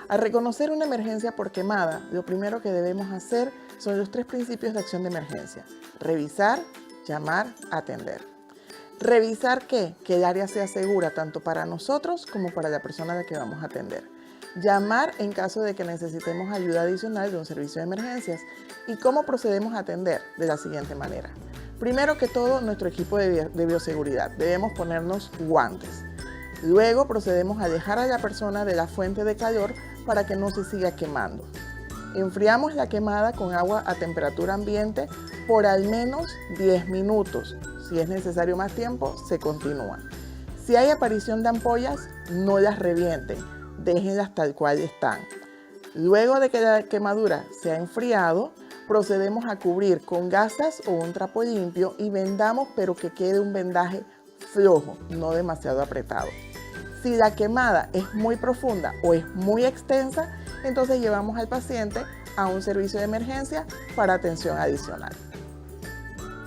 Speaker 8: Al reconocer una emergencia por quemada, lo primero que debemos hacer son los 3 principios de acción de emergencia: revisar, llamar, atender. ¿Revisar qué? Que el área sea segura tanto para nosotros como para la persona a la que vamos a atender. Llamar en caso de que necesitemos ayuda adicional de un servicio de emergencias. ¿Y cómo procedemos a atender? De la siguiente manera. Primero que todo, nuestro equipo de bioseguridad. Debemos ponernos guantes. Luego procedemos a alejar a la persona de la fuente de calor para que no se siga quemando. Enfriamos la quemada con agua a temperatura ambiente por al menos 10 minutos. Si es necesario más tiempo, se continúa. Si hay aparición de ampollas, no las revienten, déjenlas tal cual están. Luego de que la quemadura se ha enfriado, procedemos a cubrir con gasas o un trapo limpio y vendamos, pero que quede un vendaje flojo, no demasiado apretado. Si la quemada es muy profunda o es muy extensa, entonces llevamos al paciente a un servicio de emergencia para atención adicional.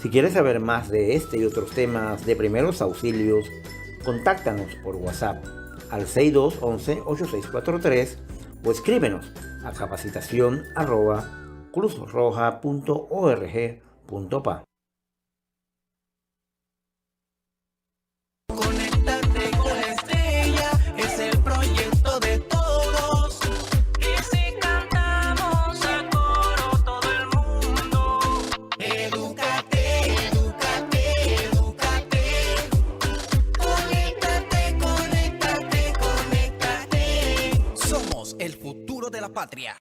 Speaker 7: Si quieres saber más de este y otros temas de primeros auxilios, contáctanos por WhatsApp al 6211-8643 o escríbenos a capacitación@cruzroja.org.pa.
Speaker 2: Conéctate con la estrella, es el proyecto de todos. Y si cantamos a coro todo el mundo, edúcate, edúcate, edúcate. Conéctate, conéctate, conéctate. Somos el futuro de la patria.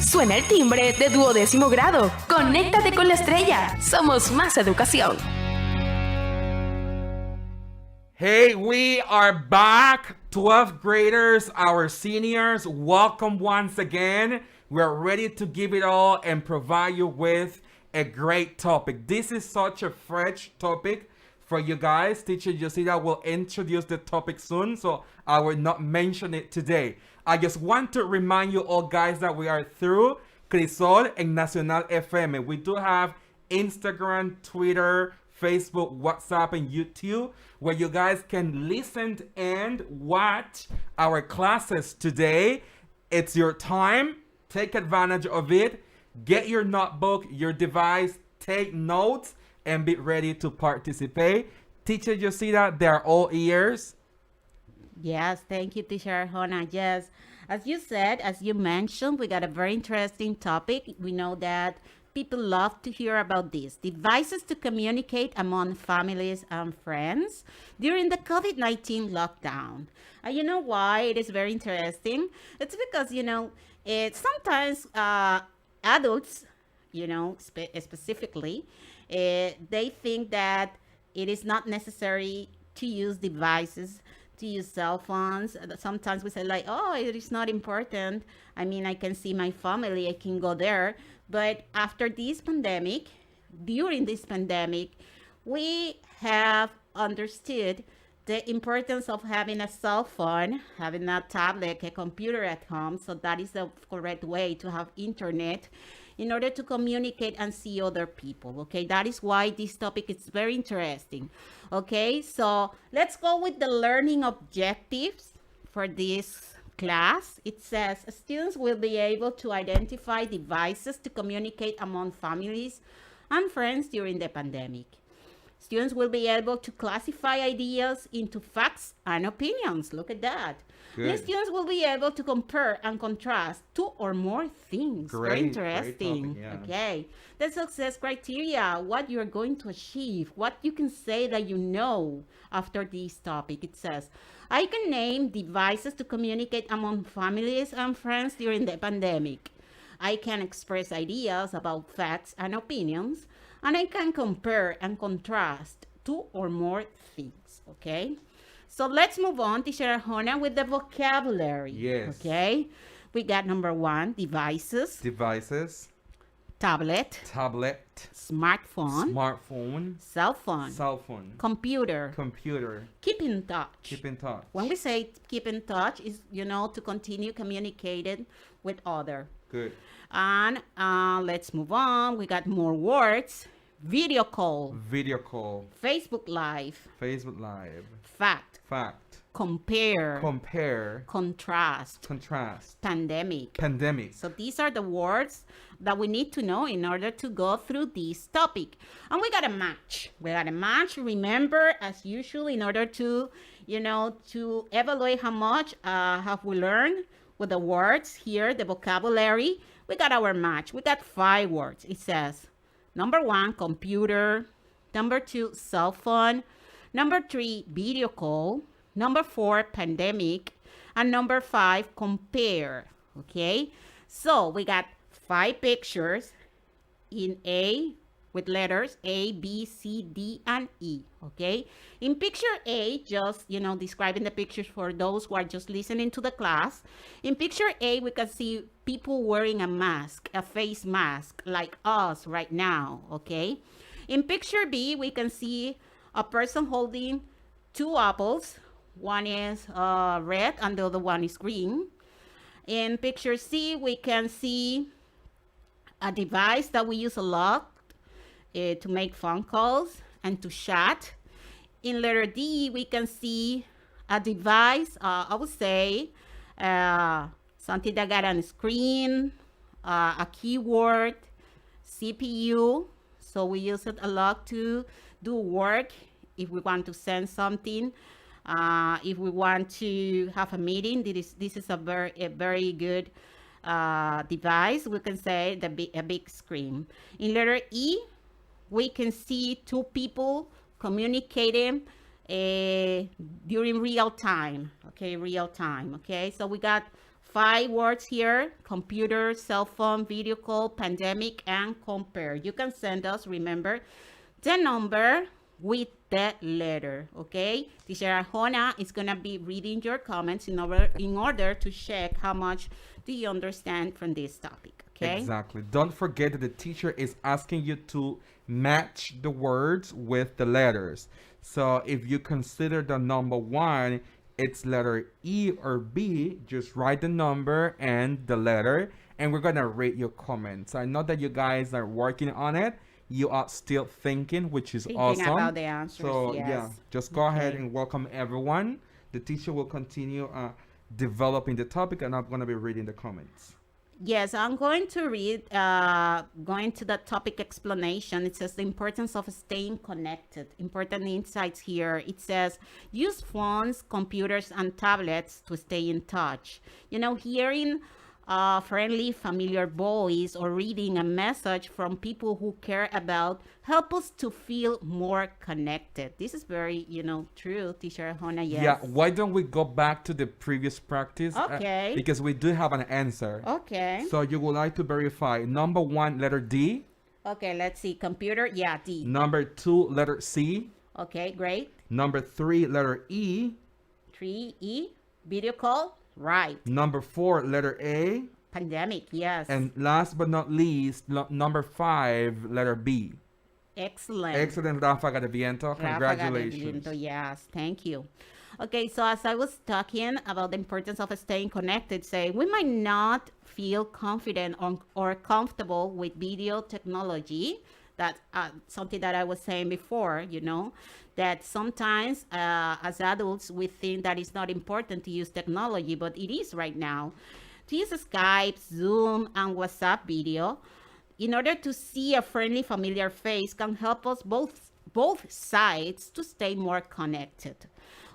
Speaker 3: Suena el timbre de 12º grado. Conéctate con la estrella. Somos más educación.
Speaker 4: Hey, we are back. 12th graders, our seniors, welcome once again. We're ready to give it all and provide you with a great topic. This is such a fresh topic for you guys. Teacher Yosida will introduce the topic soon, so I will not mention it today. I just want to remind you all guys that we are through Crisol and Nacional FM. We do have Instagram, Twitter, Facebook, WhatsApp, and YouTube, where you guys can listen and watch our classes today. It's your time. Take advantage of it. Get your notebook, your device, take notes, and be ready to participate. Teacher Yosida, they're all ears.
Speaker 5: Yes, thank you, Teacher Arjona. Yes, as you said, as you mentioned, we got a very interesting topic. We know that people love to hear about this. Devices to communicate among families and friends during the COVID-19 lockdown. You know why it is very interesting? It's because, sometimes adults, specifically, they think that it is not necessary to use devices, to use cell phones. Sometimes we say like, oh, it is not important. I mean, I can see my family, I can go there. But after this pandemic, during this pandemic, we have understood the importance of having a cell phone, having a tablet, a computer at home. So that is the correct way to have internet in order to communicate and see other people. Okay, that is why this topic is very interesting. Okay, so let's go with the learning objectives for this class. It says students will be able to identify devices to communicate among families and friends during the pandemic. Students will be able to classify ideas into facts and opinions. Look at that.
Speaker 4: Good.
Speaker 5: The students will be able to compare and contrast two or more things. Very
Speaker 4: Great
Speaker 5: interesting.
Speaker 4: topic, yeah.
Speaker 5: Okay. The success criteria, what you're going to achieve, what you can say that you know after this topic. It says, I can name devices to communicate among families and friends during the pandemic. I can express ideas about facts and opinions, and I can compare and contrast two or more things. Okay? So let's move on, Teacher Arjona, with the vocabulary.
Speaker 4: Yes.
Speaker 5: Okay? We got number 1, devices,
Speaker 4: Devices,
Speaker 5: tablet,
Speaker 4: tablet,
Speaker 5: smartphone,
Speaker 4: smartphone,
Speaker 5: cell phone,
Speaker 4: cell phone,
Speaker 5: computer,
Speaker 4: computer.
Speaker 5: keep in touch.
Speaker 4: Keep in touch.
Speaker 5: When we say keep in touch, is to continue communicating with other.
Speaker 4: Good.
Speaker 5: And let's move on. We got more words. Video call,
Speaker 4: Video call,
Speaker 5: Facebook Live,
Speaker 4: Facebook Live,
Speaker 5: fact,
Speaker 4: fact,
Speaker 5: compare,
Speaker 4: compare,
Speaker 5: contrast,
Speaker 4: contrast,
Speaker 5: pandemic.
Speaker 4: pandemic.
Speaker 5: So these are the words that we need to know in order to go through this topic. And we got a match. We got a match. Remember, as usual, in order to, to evaluate how much have we learned with the words here, the vocabulary, we got our match. We got 5 words. It says, number 1, computer. Number 2, cell phone. Number 3, video call. Number 4, pandemic. And number 5, compare. Okay? So we got 5 pictures in A with letters A, B, C, D, and E. Okay? In picture A, just, describing the pictures for those who are just listening to the class. In picture A, we can see people wearing a mask, a face mask, like us right now. Okay? In picture B, we can see a person holding 2 apples. One is red and the other one is green. In picture C, we can see a device that we use a lot to make phone calls and to chat. In letter D, we can see a device, I would say, something that got on the screen, a keyboard, CPU. So we use it a lot to do work if we want to send something. If we want to have a meeting, this is a very good device. We can say a big screen. In letter E, we can see 2 people communicating during real time. Okay, real time. Okay, so we got 5 words here: computer, cell phone, video call, pandemic, and compare. You can send us, remember, the number with the letter. Okay, Teacher Arjona is gonna be reading your comments in order to check how much do you understand from this topic. Okay,
Speaker 4: Exactly. Don't forget that the teacher is asking you to match the words with the letters. So if you consider the number 1, it's letter E or B, just write the number and the letter, and we're gonna rate your comments. I know that you guys are working on it. You are still thinking, which is awesome.
Speaker 5: about the answers.
Speaker 4: So
Speaker 5: yes.
Speaker 4: yeah, just go ahead and welcome everyone. The teacher will continue developing the topic, and I'm gonna be reading the comments.
Speaker 5: Yes, I'm going to read, going to the topic explanation. It says the importance of staying connected. Important insights here. It says, use phones, computers, and tablets to stay in touch. Hearing friendly, familiar voice or reading a message from people who care about help us to feel more connected. This is very, true, Teacher Arjona. Yes.
Speaker 4: Yeah, why don't we go back to the previous practice?
Speaker 5: Okay.
Speaker 4: Because we do have an answer.
Speaker 5: Okay.
Speaker 4: So you would like to verify number 1, letter D.
Speaker 5: Okay, let's see. Computer, yeah, D.
Speaker 4: Number 2, letter C.
Speaker 5: Okay, great.
Speaker 4: Number 3, letter E.
Speaker 5: 3E, video call, right.
Speaker 4: Number 4, letter A.
Speaker 5: Pandemic, yes.
Speaker 4: And last but not least, number 5, letter B.
Speaker 5: Excellent.
Speaker 4: Excellent, Ráfaga de Viento.
Speaker 5: Ráfaga de
Speaker 4: Congratulations.
Speaker 5: Viento, yes, thank you. Okay, so as I was talking about the importance of staying connected, say we might not feel confident or comfortable with video technology. That's something that I was saying before, that sometimes as adults we think that it's not important to use technology, but it is right now. To use Skype, Zoom, and WhatsApp video in order to see a friendly, familiar face can help us both sides to stay more connected.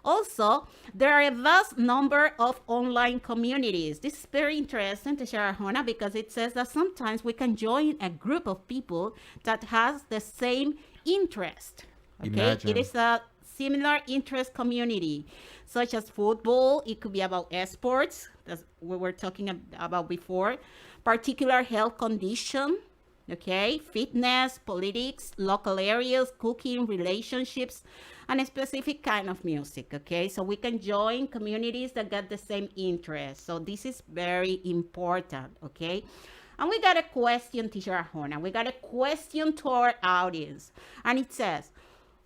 Speaker 5: Also, there are a vast number of online communities. This is very interesting to share, Hona, because it says that sometimes we can join a group of people that has the same interest. Okay,
Speaker 4: Imagine.
Speaker 5: it is a similar interest community, such as football. It could be about sports, as we were talking about before, particular health condition, okay, fitness, politics, local areas, cooking, relationships, and a specific kind of music, okay? So we can join communities that got the same interest. So this is very important, okay? And we got a question, Teacher Arjona. We got a question to our audience. And it says,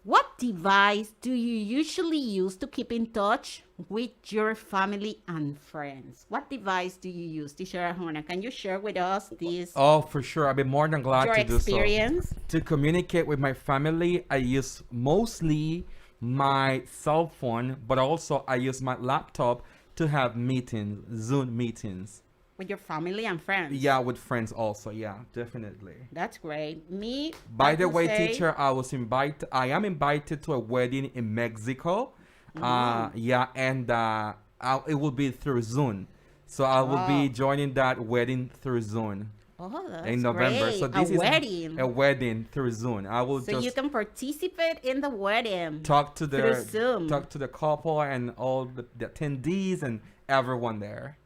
Speaker 5: what device do you usually use to keep in touch with your family and friends? What device do you use, Teacher Arjona? Can you share with us this?
Speaker 4: Oh, for sure. I'd be more than glad
Speaker 5: Your
Speaker 4: to do so.
Speaker 5: experience?
Speaker 4: To communicate with my family, I use mostly my cell phone, but also I use my laptop to have meetings, Zoom meetings.
Speaker 5: With your family and friends?
Speaker 4: Yeah, with friends also. Yeah, definitely.
Speaker 5: That's great. Me,
Speaker 4: By
Speaker 5: I
Speaker 4: the
Speaker 5: would
Speaker 4: way,
Speaker 5: say-
Speaker 4: teacher, I am invited to a wedding in Mexico. Yeah, and it will be through Zoom. So I will be joining that wedding through Zoom
Speaker 5: Oh, that's
Speaker 4: in November.
Speaker 5: great.
Speaker 4: So this
Speaker 5: a
Speaker 4: is
Speaker 5: wedding.
Speaker 4: a wedding through Zoom. I will
Speaker 5: So
Speaker 4: just
Speaker 5: you can participate in the wedding.
Speaker 4: talk to
Speaker 5: through Zoom.
Speaker 4: the couple and all the attendees and everyone there.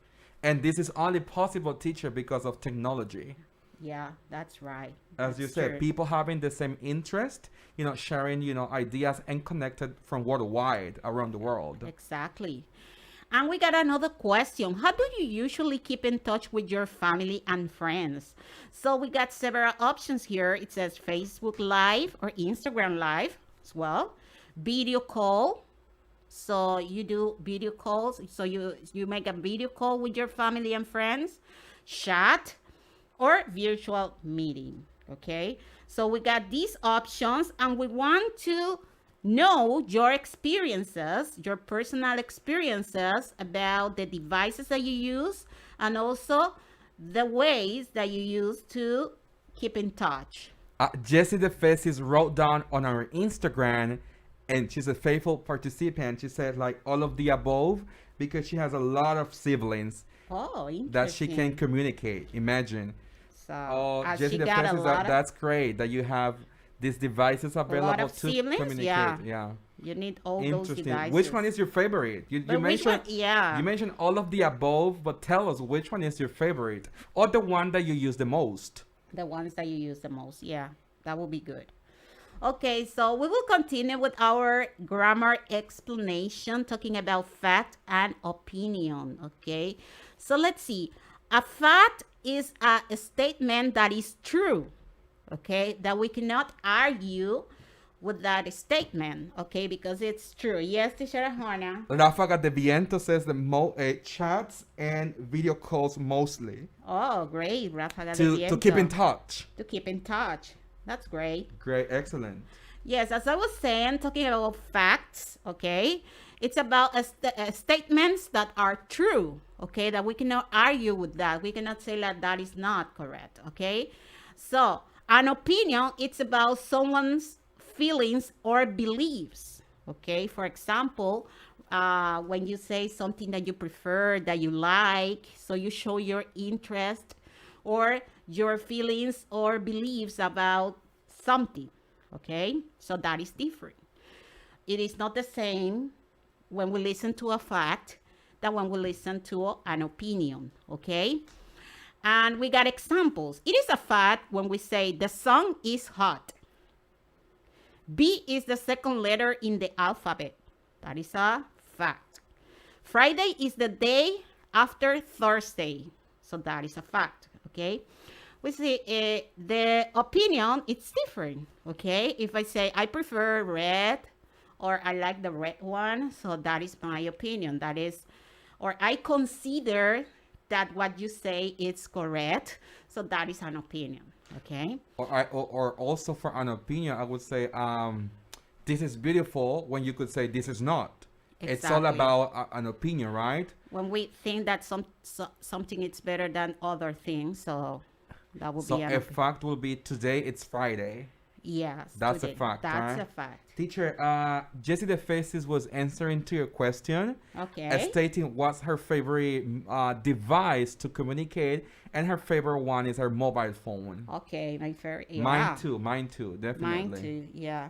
Speaker 4: And this is only possible, teacher, because of technology.
Speaker 5: Yeah, that's right.
Speaker 4: As you
Speaker 5: That's
Speaker 4: said,
Speaker 5: true.
Speaker 4: people having the same interest, sharing, ideas and connected from worldwide around the world.
Speaker 5: Exactly. And we got another question. How do you usually keep in touch with your family and friends? So we got several options here. It says Facebook Live or Instagram Live as well. Video call. So you do video calls. So you make a video call with your family and friends. Chat or virtual meeting. Okay. So we got these options and we want to know your experiences, your personal experiences about the devices that you use and also the ways that you use to keep in touch.
Speaker 4: Jessie the Faces wrote down on our Instagram, and she's a faithful participant. She said like all of the above because she has a lot of siblings
Speaker 5: Oh, interesting.
Speaker 4: that she can communicate. Imagine.
Speaker 5: So,
Speaker 4: Oh,
Speaker 5: as
Speaker 4: Jessie
Speaker 5: she
Speaker 4: the
Speaker 5: got a
Speaker 4: Faces,
Speaker 5: lot of,
Speaker 4: that's great that you have these devices available
Speaker 5: of
Speaker 4: to
Speaker 5: siblings?
Speaker 4: communicate.
Speaker 5: Yeah.
Speaker 4: Yeah.
Speaker 5: you need all those
Speaker 4: Interesting.
Speaker 5: devices.
Speaker 4: Which one is your favorite? You
Speaker 5: But which one?
Speaker 4: mentioned
Speaker 5: Yeah.
Speaker 4: you mentioned all of the above, but tell us which one is your favorite or the one that you use the most.
Speaker 5: The ones that you use the most. Yeah, that will be good. Okay, so we will continue with our grammar explanation, talking about fact and opinion. Okay, so let's see. A fact is a statement that is true. Okay, that we cannot argue with that statement. Okay, because it's true. Yes, Teacher Juana.
Speaker 4: Ráfaga de Viento says the chats and video calls mostly
Speaker 5: Oh, great, Ráfaga de
Speaker 4: to keep in
Speaker 5: Viento.
Speaker 4: touch.
Speaker 5: To keep in touch. That's great.
Speaker 4: Great, excellent.
Speaker 5: Yes, as I was saying, talking about facts, okay, it's about statements that are true, okay, that we cannot argue with that. We cannot say that that is not correct, okay? So, an opinion, it's about someone's feelings or beliefs, okay? For example, when you say something that you prefer, that you like, so you show your interest or your feelings or beliefs about something, okay? So that is different. It is not the same when we listen to a fact than when we listen to an opinion, okay? And we got examples. It is a fact when we say the sun is hot. B is the second letter in the alphabet. That is a fact. Friday is the day after Thursday. So that is a fact, okay? we see the opinion, it's different, okay? If I say I prefer red or I like the red one, so that is my opinion. That is, or I consider that what you say is correct, so that is an opinion, okay?
Speaker 4: Or also for an opinion, I would say, this is beautiful when you could say this is not. It's all
Speaker 5: Exactly.
Speaker 4: about an opinion, right?
Speaker 5: When we think that something is better than other things, so that would
Speaker 4: So
Speaker 5: be an
Speaker 4: a fact will be today it's Friday.
Speaker 5: yes.
Speaker 4: That's
Speaker 5: today.
Speaker 4: a fact,
Speaker 5: That's
Speaker 4: right?
Speaker 5: a fact.
Speaker 4: Teacher, Jessie the Faces was answering to your question,
Speaker 5: Okay.
Speaker 4: stating what's her favorite device to communicate, and her favorite one is her mobile phone.
Speaker 5: Okay, my favorite. Yeah.
Speaker 4: Mine too, definitely.
Speaker 5: Mine too, yeah.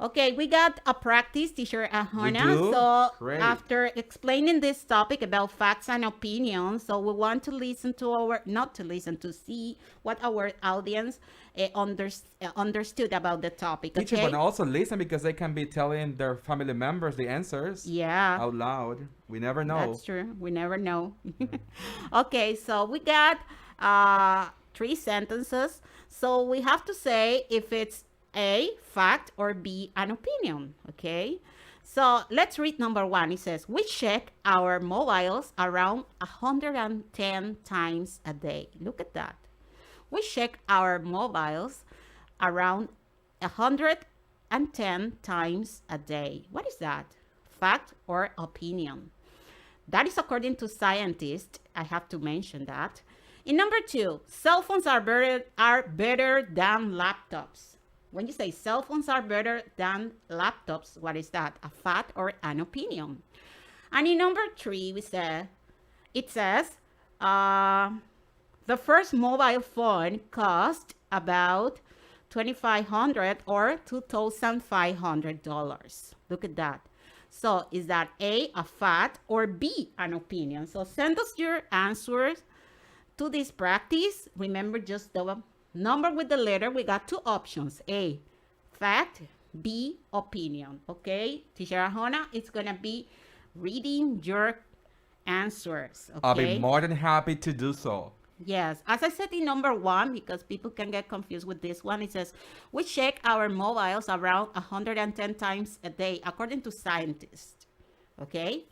Speaker 5: Okay, we got a practice, Teacher Hosanna.
Speaker 4: do?
Speaker 5: So
Speaker 4: Great.
Speaker 5: after explaining this topic about facts and opinions, so we want to listen to not to listen, to see what our audience understood about the topic,
Speaker 4: Teacher,
Speaker 5: okay?
Speaker 4: but also listen because they can be telling their family members the answers
Speaker 5: Yeah.
Speaker 4: out loud. We never know.
Speaker 5: That's true. We never know. Okay, so we got 3 sentences. So we have to say if it's A, fact, or B, an opinion. Okay, so let's read number 1. It says, we check our mobiles around 110 times a day. Look at that. We check our mobiles around 110 times a day. What is that? Fact or opinion? That is according to scientists. I have to mention that. In number 2, cell phones are better than laptops. When you say cell phones are better than laptops, what is that? A fact or an opinion? And in number 3, it says the first mobile phone cost about $2,500 or $2,500. Look at that. So is that A, a fact, or B, an opinion? So send us your answers to this practice. Remember, just the number with the letter. We got 2 options: A, fact; B, opinion. Okay, Teacher Hosanna, it's gonna be reading your answers. Okay.
Speaker 4: I'll be more than happy to do so.
Speaker 5: Yes, as I said in number 1, because people can get confused with this one, it says we check our mobiles around 110 times a day, according to scientists. Okay,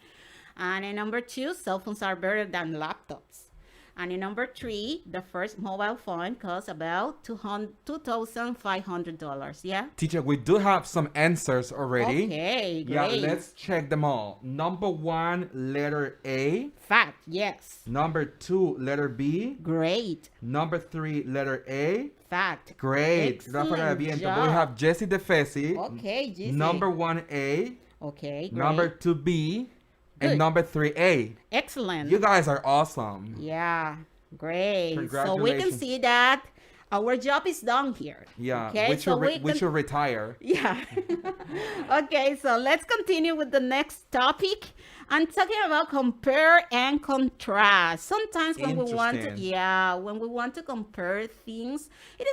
Speaker 5: and in number 2, cell phones are better than laptops. And in number 3, the first mobile phone costs about $2,500. Yeah.
Speaker 4: Teacher, we do have some answers already.
Speaker 5: Okay, great.
Speaker 4: Yeah, let's check them all. Number 1, letter A.
Speaker 5: Fact, yes.
Speaker 4: Number 2, letter B.
Speaker 5: Great.
Speaker 4: Number 3, letter A.
Speaker 5: Fact.
Speaker 4: Great.
Speaker 5: Excellent
Speaker 4: We
Speaker 5: job.
Speaker 4: have Jessie the Fesi.
Speaker 5: Okay, Jessie.
Speaker 4: Number 1A.
Speaker 5: Okay, great.
Speaker 4: Number 2B.
Speaker 5: Good.
Speaker 4: And number 3A.
Speaker 5: Excellent.
Speaker 4: You guys are awesome.
Speaker 5: Yeah, great. So we can
Speaker 4: Congratulations.
Speaker 5: see that our job is done here.
Speaker 4: Yeah,
Speaker 5: Okay,
Speaker 4: we
Speaker 5: so
Speaker 4: should retire.
Speaker 5: Yeah. Okay, so let's continue with the next topic. I'm talking about compare and contrast. Sometimes when we want to,
Speaker 4: Interesting.
Speaker 5: when we want to compare things, it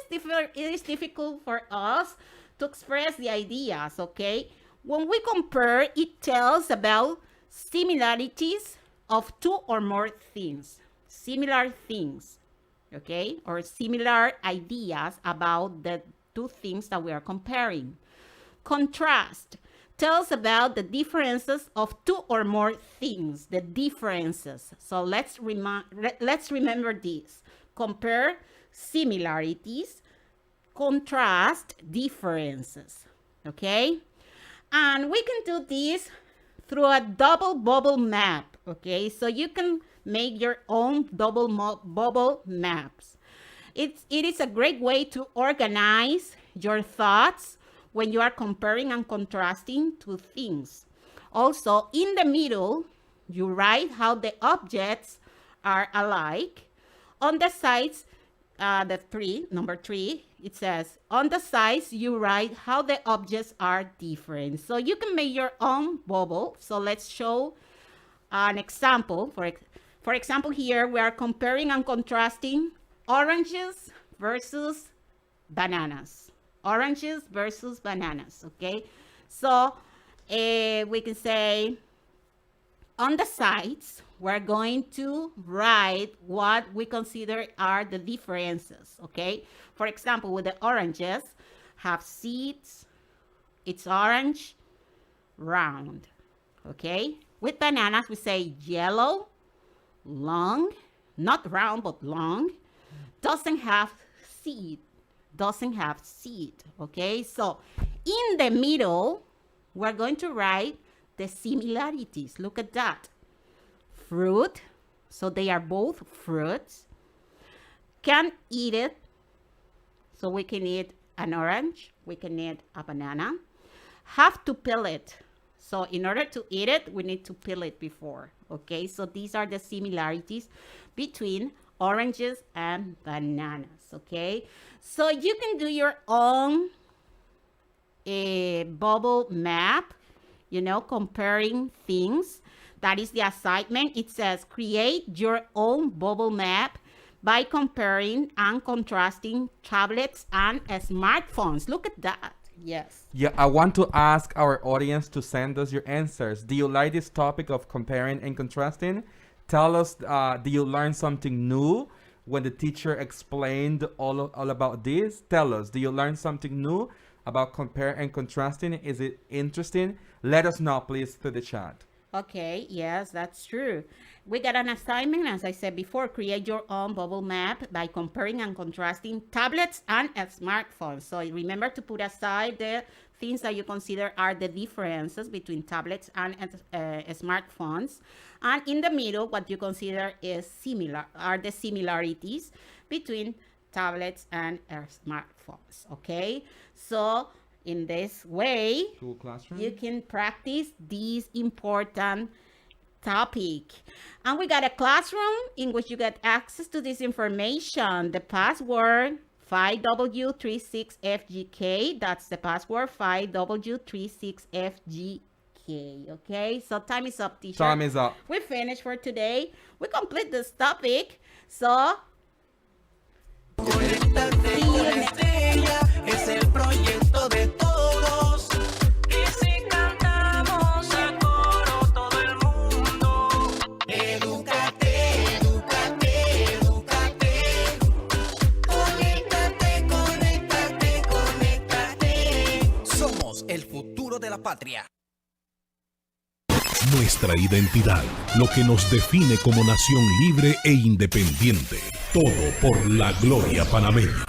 Speaker 5: is difficult for us to express the ideas, okay? When we compare, it tells about similarities of 2 or more things, similar things, okay, or similar ideas about the 2 things that we are comparing. Contrast tells about the differences of 2 or more things, the differences. So let's remember this. Compare, similarities; contrast, differences, okay? And we can do this through a double bubble map, okay? So you can make your own double bubble maps. It is a great way to organize your thoughts when you are comparing and contrasting 2 things. Also, in the middle, you write how the objects are alike. On the sides, number 3, it says, on the sides, you write how the objects are different. So you can make your own bubble. So let's show an example. For example, here we are comparing and contrasting oranges versus bananas. Oranges versus bananas, okay? So we can say, on the sides, we're going to write what we consider are the differences, okay? For example, with the oranges, have seeds, it's orange, round, okay? With bananas, we say yellow, long, not round, but long, doesn't have seed, okay? So in the middle, we're going to write the similarities. Look at that. Fruit, so they are both fruits. Can eat it, so we can eat an orange, we can eat a banana. Have to peel it, so in order to eat it, we need to peel it before, okay? So these are the similarities between oranges and bananas, okay? So you can do your own bubble map, you know, comparing things. That is the assignment. It says create your own bubble map by comparing and contrasting tablets and smartphones. Look at that. Yes.
Speaker 4: Yeah, I want to ask our audience to send us your answers. Do you like this topic of comparing and contrasting? Tell us, do you learn something new when the teacher explained all about this? Tell us, do you learn something new about compare and contrasting? Is it interesting? Let us know, please, through the chat.
Speaker 5: Okay, yes, that's true. We got an assignment, as I said before, create your own bubble map by comparing and contrasting tablets and smartphones. So remember to put aside the things that you consider are the differences between tablets and smartphones. And in the middle, what you consider is similar, are the similarities between tablets and smartphones, okay? So in this way, you can practice this important topic. And we got a classroom in which you get access to this information. The password 5W36FGK. That's the password 5W36FGK. Okay, so time is up, teacher.
Speaker 4: Time is up.
Speaker 5: We finished for today. We complete this topic. So
Speaker 2: Conéctate con Estrella, es el proyecto de todos. Y si cantamos a coro todo el mundo, edúcate, edúcate, edúcate. Conéctate, conéctate, conéctate.
Speaker 9: Somos el futuro de la patria.
Speaker 1: Nuestra identidad, lo que nos define como nación libre e independiente. Todo por la gloria panameña.